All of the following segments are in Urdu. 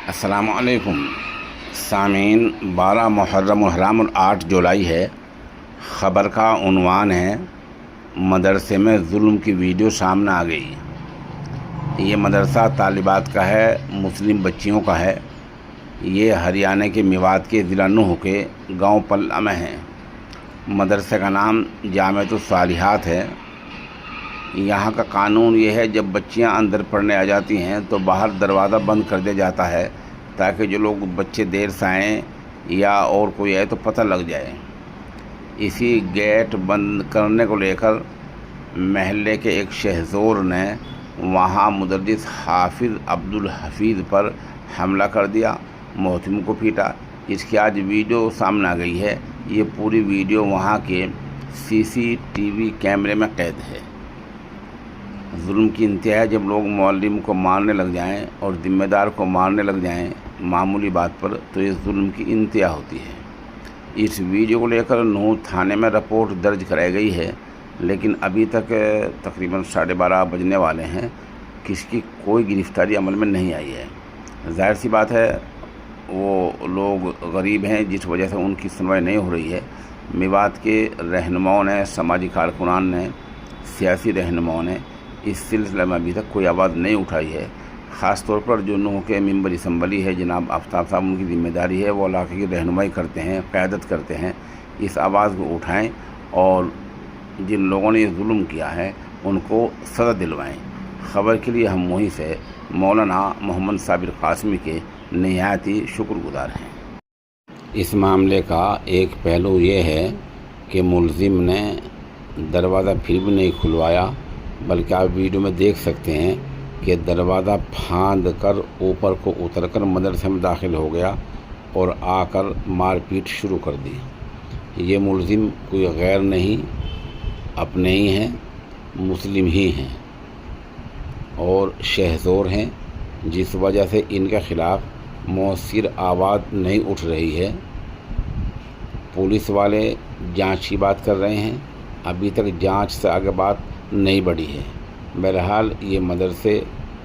السلام علیکم سامعین، 12 محرم الحرام اور 8 جولائی ہے۔ خبر کا عنوان ہے مدرسے میں ظلم کی ویڈیو سامنے آ گئی۔ یہ مدرسہ طالبات کا ہے، مسلم بچیوں کا ہے۔ یہ ہریانہ کے میوات کے ضلع نوح کے گاؤں پلہ میں ہے۔ مدرسے کا نام جامعۃ الصالحات ہے۔ یہاں کا قانون یہ ہے، جب بچیاں اندر پڑھنے آ جاتی ہیں تو باہر دروازہ بند کر دیا جاتا ہے تاکہ جو لوگ بچے دیر سے آئیں یا اور کوئی آئے تو پتہ لگ جائے۔ اسی گیٹ بند کرنے کو لے کر محلے کے ایک شہزور نے وہاں مدرس حافظ عبدالحفیظ پر حملہ کر دیا، محتم کو پیٹا۔ اس کی آج ویڈیو سامنے آ گئی ہے۔ یہ پوری ویڈیو وہاں کے CCTV کیمرے میں قید ہے۔ ظلم کی انتہا ہے جب لوگ معلم کو مارنے لگ جائیں اور ذمہ دار کو مارنے لگ جائیں معمولی بات پر، تو یہ ظلم کی انتہا ہوتی ہے۔ اس ویڈیو کو لے کر نوح تھانے میں رپورٹ درج کرائی گئی ہے، لیکن ابھی تک تقریباً 12:30 بجنے والے ہیں، کسی کی کوئی گرفتاری عمل میں نہیں آئی ہے۔ ظاہر سی بات ہے وہ لوگ غریب ہیں، جس وجہ سے ان کی سنوائی نہیں ہو رہی ہے۔ میوات کے رہنماؤں نے، سماجی کارکنان نے، سیاسی رہنماؤں نے اس سلسلے میں ابھی تک کوئی آواز نہیں اٹھائی ہے۔ خاص طور پر جو نوح کے ممبر اسمبلی ہے جناب آفتاب صاحب، ان کی ذمہ داری ہے وہ علاقے کی رہنمائی کرتے ہیں، قیادت کرتے ہیں۔ اس آواز کو اٹھائیں اور جن لوگوں نے یہ ظلم کیا ہے ان کو سزا دلوائیں۔ خبر کے لیے ہم وہیں سے مولانا محمد صابر قاسمی کے نہایت ہی شکر گزار ہیں۔ اس معاملے کا ایک پہلو یہ ہے کہ ملزم نے دروازہ پھر بھی نہیں کھلوایا، بلکہ آپ ویڈیو میں دیکھ سکتے ہیں کہ دروازہ پھاند کر اوپر کو اتر کر مدرسے میں داخل ہو گیا اور آ کر مار پیٹ شروع کر دی۔ یہ ملزم کوئی غیر نہیں، اپنے ہی ہیں، مسلم ہی ہیں اور شہزور ہیں، جس وجہ سے ان کے خلاف مؤثر آواز نہیں اٹھ رہی ہے۔ پولیس والے جانچ کی بات کر رہے ہیں، ابھی تک جانچ سے آگے بات نہیں بڑھی ہے۔ بہرحال یہ مدرسے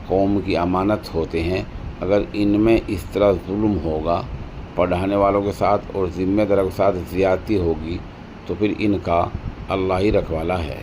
قوم کی امانت ہوتے ہیں۔ اگر ان میں اس طرح ظلم ہوگا، پڑھانے والوں کے ساتھ اور ذمہ داروں کے ساتھ زیادتی ہوگی، تو پھر ان کا اللہ ہی رکھوالا ہے۔